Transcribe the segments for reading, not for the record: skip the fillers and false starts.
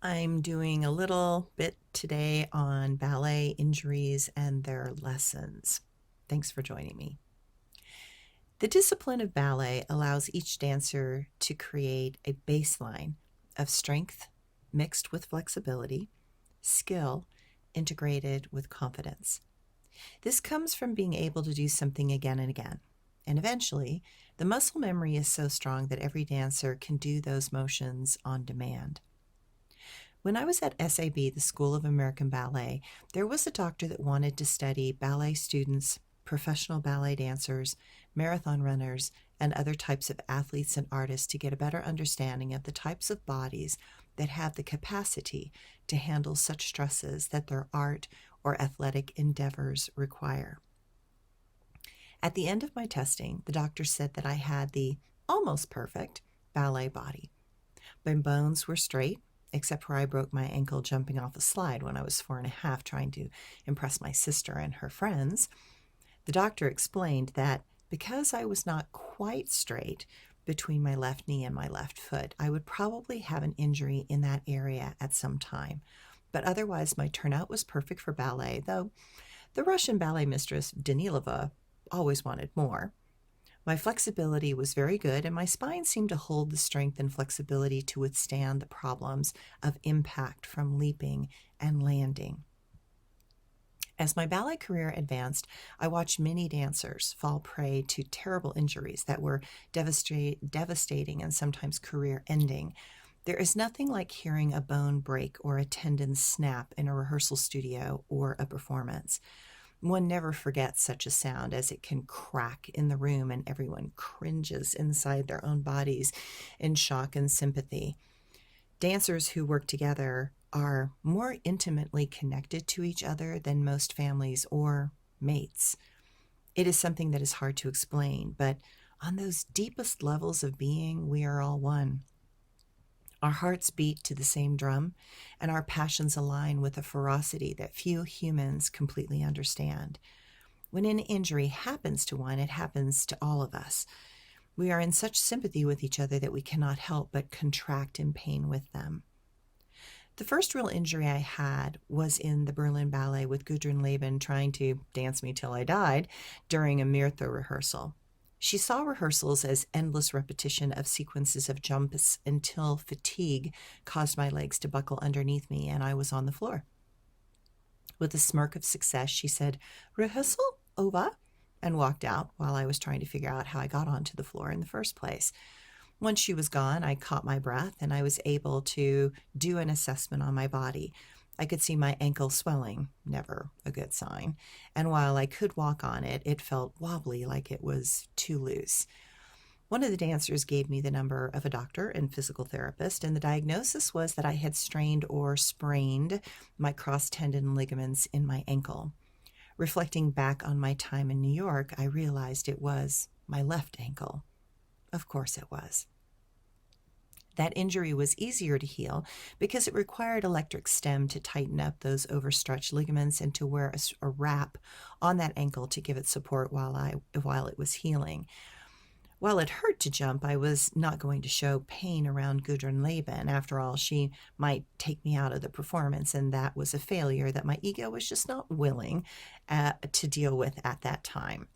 I'm doing a little bit today on ballet injuries and their lessons. Thanks for joining me. The discipline of ballet allows each dancer to create a baseline of strength mixed with flexibility, skill integrated with confidence. This comes from being able to do something again and again. And eventually, the muscle memory is so strong that every dancer can do those motions on demand. When I was at SAB, the School of American Ballet, there was a doctor that wanted to study ballet students, professional ballet dancers, marathon runners, and other types of athletes and artists to get a better understanding of the types of bodies that have the capacity to handle such stresses that their art or athletic endeavors require. At the end of my testing, the doctor said that I had the almost perfect ballet body. My bones were straight, except where I broke my ankle jumping off a slide when I was 4.5 trying to impress my sister and her friends. The doctor explained that because I was not quite straight between my left knee and my left foot, I would probably have an injury in that area at some time. But otherwise, my turnout was perfect for ballet, though the Russian ballet mistress, Danilova, always wanted more. My flexibility was very good, and my spine seemed to hold the strength and flexibility to withstand the problems of impact from leaping and landing. As my ballet career advanced, I watched many dancers fall prey to terrible injuries that were devastating and sometimes career ending. There is nothing like hearing a bone break or a tendon snap in a rehearsal studio or a performance. One never forgets such a sound as it can crack in the room and everyone cringes inside their own bodies in shock and sympathy. Dancers who work together are more intimately connected to each other than most families or mates. It is something that is hard to explain, but on those deepest levels of being, we are all one. Our hearts beat to the same drum, and our passions align with a ferocity that few humans completely understand. When an injury happens to one, it happens to all of us. We are in such sympathy with each other that we cannot help but contract in pain with them. The first real injury I had was in the Berlin Ballet with Gudrun Laban trying to dance me till I died during a Mirtha rehearsal. She saw rehearsals as endless repetition of sequences of jumps until fatigue caused my legs to buckle underneath me and I was on the floor. With a smirk of success, she said, "Rehearsal over," and walked out while I was trying to figure out how I got onto the floor in the first place. Once she was gone, I caught my breath and I was able to do an assessment on my body. I could see my ankle swelling, never a good sign. And while I could walk on it, it felt wobbly, like it was too loose. One of the dancers gave me the number of a doctor and physical therapist, and the diagnosis was that I had strained or sprained my cross tendon ligaments in my ankle. Reflecting back on my time in New York, I realized it was my left ankle. Of course it was. That injury was easier to heal because it required electric stim to tighten up those overstretched ligaments and to wear a wrap on that ankle to give it support while it was healing. While it hurt to jump, I was not going to show pain around Gudrun Laban. After all, she might take me out of the performance, and that was a failure that my ego was just not willing to deal with at that time.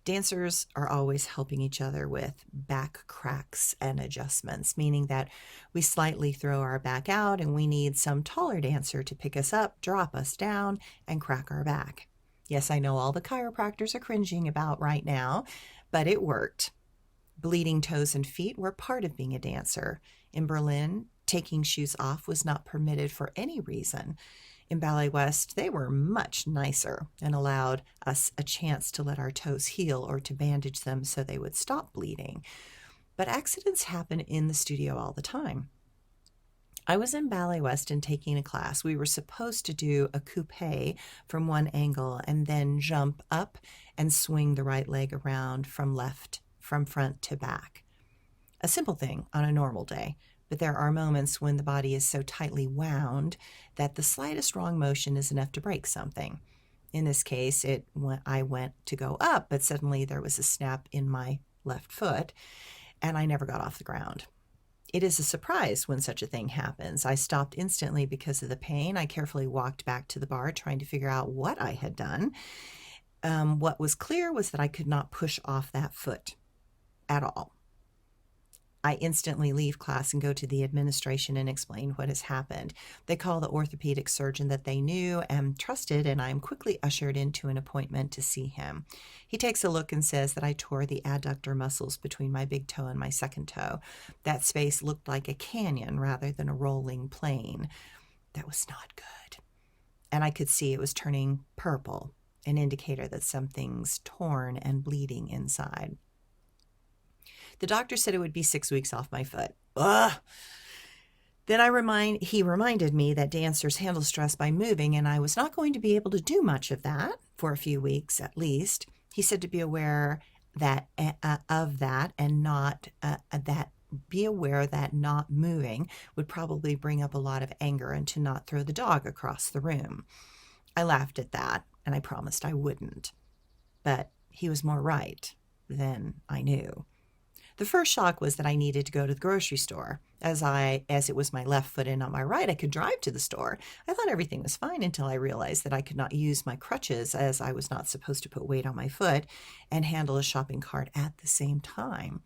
Dancers are always helping each other with back cracks and adjustments, meaning that we slightly throw our back out and we need some taller dancer to pick us up, drop us down, and crack our back. Yes, I know all the chiropractors are cringing about right now, but it worked. Bleeding toes and feet were part of being a dancer. In Berlin, taking shoes off was not permitted for any reason. In Ballet West, they were much nicer and allowed us a chance to let our toes heal or to bandage them so they would stop bleeding. But accidents happen in the studio all the time. I was in Ballet West and taking a class. We were supposed to do a coupe from one angle and then jump up and swing the right leg around from front to back. A simple thing on a normal day. But there are moments when the body is so tightly wound that the slightest wrong motion is enough to break something. In this case, I went to go up, but suddenly there was a snap in my left foot, and I never got off the ground. It is a surprise when such a thing happens. I stopped instantly because of the pain. I carefully walked back to the bar, trying to figure out what I had done. What was clear was that I could not push off that foot at all. I instantly leave class and go to the administration and explain what has happened. They call the orthopedic surgeon that they knew and trusted, and I am quickly ushered into an appointment to see him. He takes a look and says that I tore the adductor muscles between my big toe and my second toe. That space looked like a canyon rather than a rolling plain. That was not good. And I could see it was turning purple, an indicator that something's torn and bleeding inside. The doctor said it would be 6 weeks off my foot. Ugh. Then he reminded me that dancers handle stress by moving, and I was not going to be able to do much of that for a few weeks at least. He said to be aware of that and not be aware that not moving would probably bring up a lot of anger and to not throw the dog across the room. I laughed at that, and I promised I wouldn't. But he was more right than I knew. The first shock was that I needed to go to the grocery store. As it was my left foot and not my right, I could drive to the store. I thought everything was fine until I realized that I could not use my crutches, as I was not supposed to put weight on my foot, and handle a shopping cart at the same time.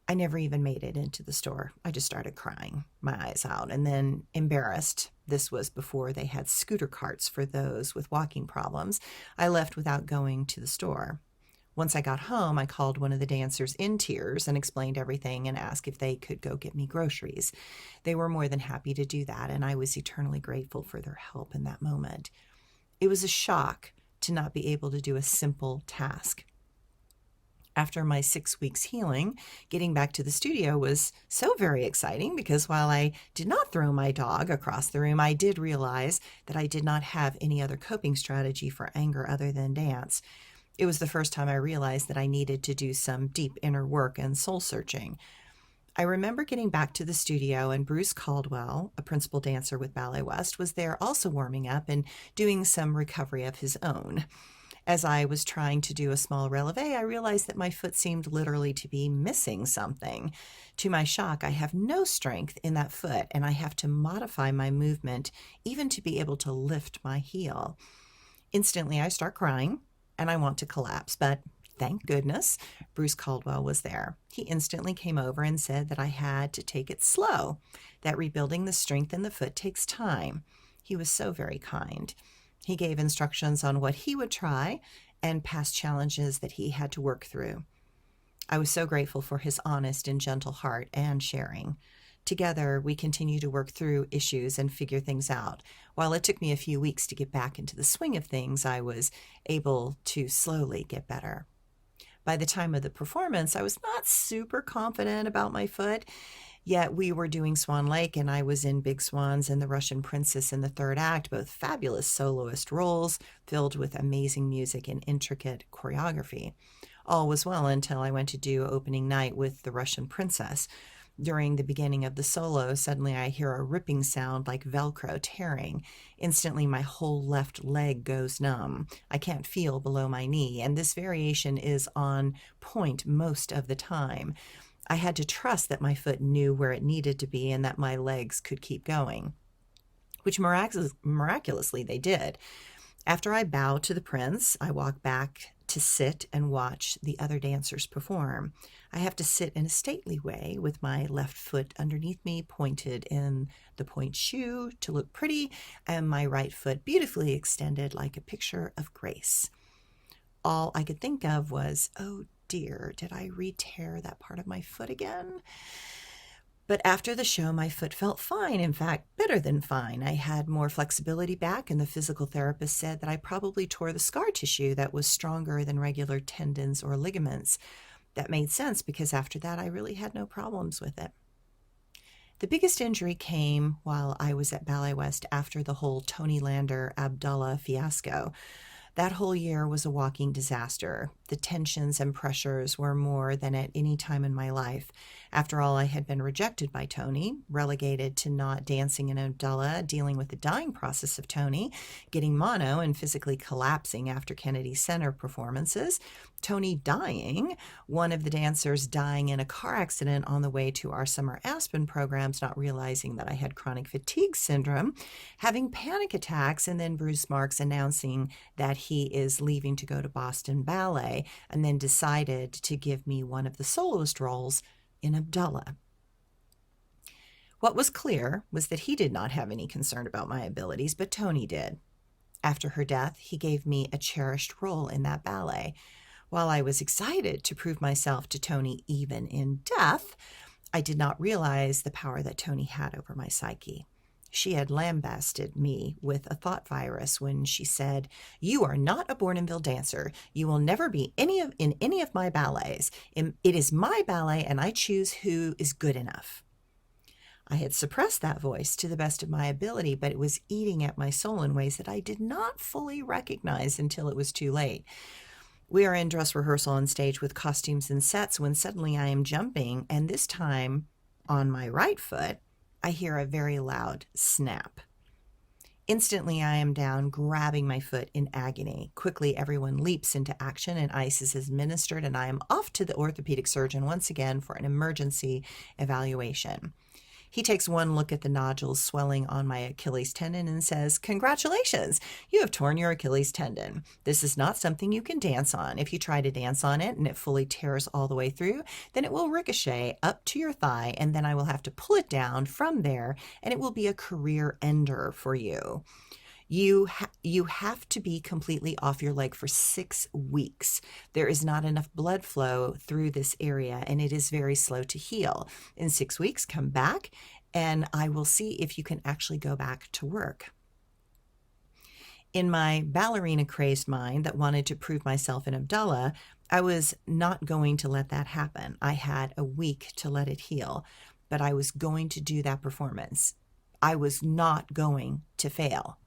I never even made it into the store. I just started crying my eyes out and then embarrassed. This was before they had scooter carts for those with walking problems. I left without going to the store. Once I got home, I called one of the dancers in tears and explained everything and asked if they could go get me groceries. They were more than happy to do that, and I was eternally grateful for their help in that moment. It was a shock to not be able to do a simple task. After my 6 weeks healing, getting back to the studio was so very exciting because while I did not throw my dog across the room, I did realize that I did not have any other coping strategy for anger other than dance. It was the first time I realized that I needed to do some deep inner work and soul searching. I remember getting back to the studio and Bruce Caldwell, a principal dancer with Ballet West, was there also warming up and doing some recovery of his own. As I was trying to do a small releve, I realized that my foot seemed literally to be missing something. To my shock, I have no strength in that foot, and I have to modify my movement even to be able to lift my heel. Instantly, I start crying, and I want to collapse, but thank goodness Bruce Caldwell was there. He instantly came over and said that I had to take it slow, that rebuilding the strength in the foot takes time. He was so very kind. He gave instructions on what he would try and past challenges that he had to work through. I was so grateful for his honest and gentle heart and sharing. Together, we continue to work through issues and figure things out. While it took me a few weeks to get back into the swing of things, I was able to slowly get better. By the time of the performance, I was not super confident about my foot, yet we were doing Swan Lake and I was in Big Swans and the Russian Princess in the third act, both fabulous soloist roles filled with amazing music and intricate choreography. All was well until I went to do opening night with the Russian Princess. During the beginning of the solo, suddenly I hear a ripping sound like Velcro tearing. Instantly, my whole left leg goes numb. I can't feel below my knee, and this variation is on point most of the time. I had to trust that my foot knew where it needed to be and that my legs could keep going, which miraculously they did. After I bow to the prince, I walk back to sit and watch the other dancers perform. I have to sit in a stately way with my left foot underneath me, pointed in the point shoe to look pretty, and my right foot beautifully extended like a picture of grace. All I could think of was, oh dear, did I re-tear that part of my foot again? But after the show, my foot felt fine, in fact, better than fine. I had more flexibility back, and the physical therapist said that I probably tore the scar tissue that was stronger than regular tendons or ligaments. That made sense because after that, I really had no problems with it. The biggest injury came while I was at Ballet West after the whole Tony Lander Abdullah fiasco. That whole year was a walking disaster. The tensions and pressures were more than at any time in my life. After all, I had been rejected by Tony, relegated to not dancing in Abdullah, dealing with the dying process of Tony, getting mono and physically collapsing after Kennedy Center performances, Tony dying, one of the dancers dying in a car accident on the way to our summer Aspen programs, not realizing that I had chronic fatigue syndrome, having panic attacks, and then Bruce Marks announcing that he is leaving to go to Boston Ballet, and then decided to give me one of the soloist roles in Abdullah. What was clear was that he did not have any concern about my abilities, but Tony did. After her death, he gave me a cherished role in that ballet. While I was excited to prove myself to Tony even in death, I did not realize the power that Tony had over my psyche. She had lambasted me with a thought virus when she said, "You are not a Bournonville dancer. You will never be in any of my ballets. It is my ballet, and I choose who is good enough." I had suppressed that voice to the best of my ability, but it was eating at my soul in ways that I did not fully recognize until it was too late. We are in dress rehearsal on stage with costumes and sets when suddenly I am jumping, and this time on my right foot, I hear a very loud snap. Instantly, I am down, grabbing my foot in agony. Quickly, everyone leaps into action, and ice is administered, and I am off to the orthopedic surgeon once again for an emergency evaluation. He takes one look at the nodules swelling on my Achilles tendon and says, "Congratulations, you have torn your Achilles tendon. This is not something you can dance on. If you try to dance on it and it fully tears all the way through, then it will ricochet up to your thigh, and then I will have to pull it down from there, and it will be a career ender for you. You have to be completely off your leg for 6 weeks. There is not enough blood flow through this area, and it is very slow to heal. In 6 weeks, come back, and I will see if you can actually go back to work." In my ballerina-crazed mind that wanted to prove myself in Abdullah, I was not going to let that happen. I had a week to let it heal, but I was going to do that performance. I was not going to fail.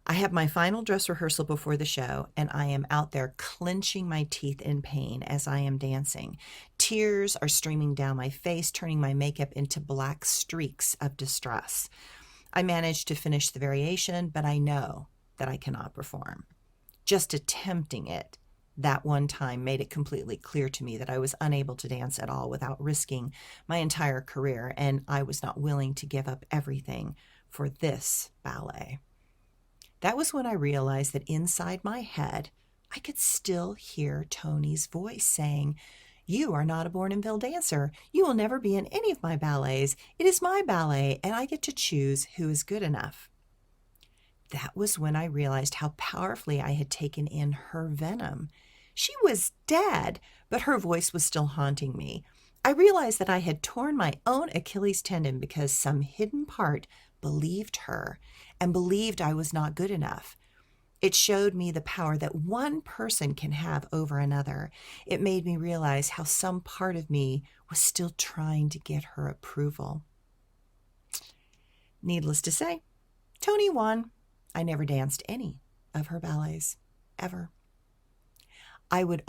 I have my final dress rehearsal before the show, and I am out there clenching my teeth in pain as I am dancing. Tears are streaming down my face, turning my makeup into black streaks of distress. I manage to finish the variation, but I know that I cannot perform. Just attempting it that one time made it completely clear to me that I was unable to dance at all without risking my entire career, and I was not willing to give up everything for this ballet. That was when I realized that inside my head, I could still hear Tony's voice saying, "You are not a Bournonville dancer. You will never be in any of my ballets. It is my ballet, and I get to choose who is good enough." That was when I realized how powerfully I had taken in her venom. She was dead, but her voice was still haunting me. I realized that I had torn my own Achilles tendon because some hidden part believed her and believed I was not good enough. It showed me the power that one person can have over another. It made me realize how some part of me was still trying to get her approval. Needless to say, Tony won. I never danced any of her ballets, ever. It would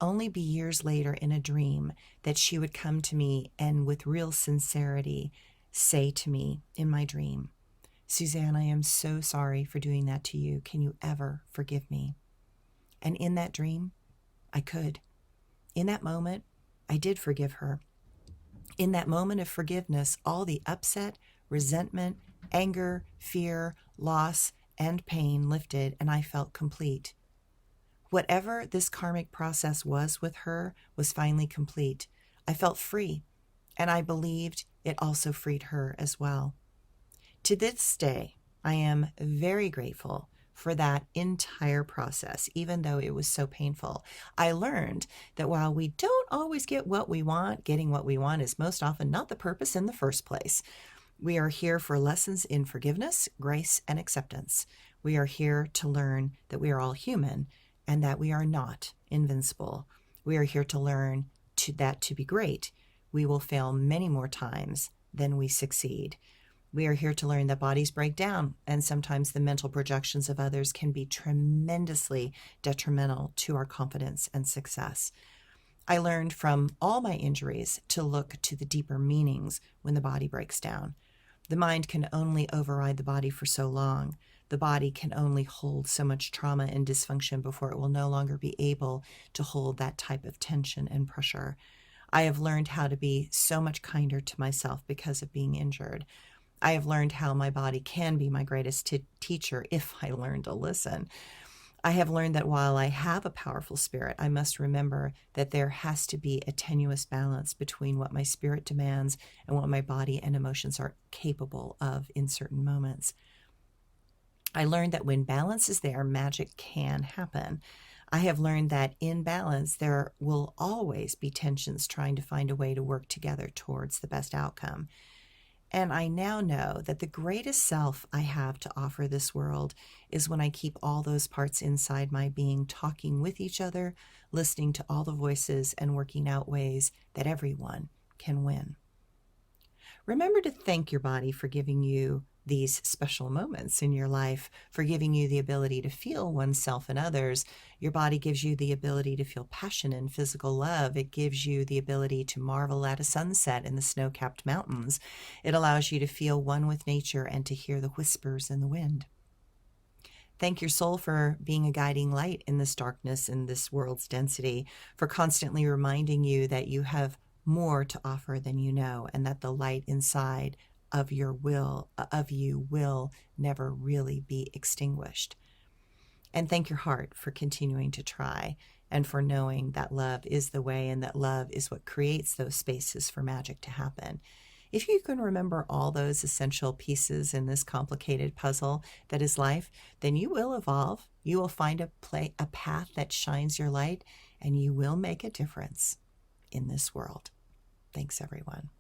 only be years later in a dream that she would come to me and with real sincerity say to me in my dream, "Suzanne, I am so sorry for doing that to you. Can you ever forgive me?" And in that dream, I could. In that moment, I did forgive her. In that moment of forgiveness, all the upset, resentment, anger, fear, loss, and pain lifted, and I felt complete. Whatever this karmic process was with her was finally complete. I felt free, and I believed it also freed her as well. To this day, I am very grateful for that entire process, even though it was so painful. I learned that while we don't always get what we want, getting what we want is most often not the purpose in the first place. We are here for lessons in forgiveness, grace, and acceptance. We are here to learn that we are all human and that we are not invincible. We are here to learn that to be great, we will fail many more times than we succeed. We are here to learn that bodies break down, and sometimes the mental projections of others can be tremendously detrimental to our confidence and success. I learned from all my injuries to look to the deeper meanings when the body breaks down. The mind can only override the body for so long. The body can only hold so much trauma and dysfunction before it will no longer be able to hold that type of tension and pressure. I have learned how to be so much kinder to myself because of being injured. I have learned how my body can be my greatest teacher if I learn to listen. I have learned that while I have a powerful spirit, I must remember that there has to be a tenuous balance between what my spirit demands and what my body and emotions are capable of in certain moments. I learned that when balance is there, magic can happen. I have learned that in balance, there will always be tensions trying to find a way to work together towards the best outcome. And I now know that the greatest self I have to offer this world is when I keep all those parts inside my being talking with each other, listening to all the voices, and working out ways that everyone can win. Remember to thank your body for giving you these special moments in your life, for giving you the ability to feel oneself and others. Your body gives you the ability to feel passion and physical love. It gives you the ability to marvel at a sunset in the snow-capped mountains. It allows you to feel one with nature and to hear the whispers in the wind. Thank your soul for being a guiding light in this darkness, in this world's density, for constantly reminding you that you have more to offer than you know, and that the light inside of you will never really be extinguished. And thank your heart for continuing to try and for knowing that love is the way and that love is what creates those spaces for magic to happen. If you can remember all those essential pieces in this complicated puzzle that is life, then you will evolve. You will find a path that shines your light, and you will make a difference in this world. Thanks, everyone.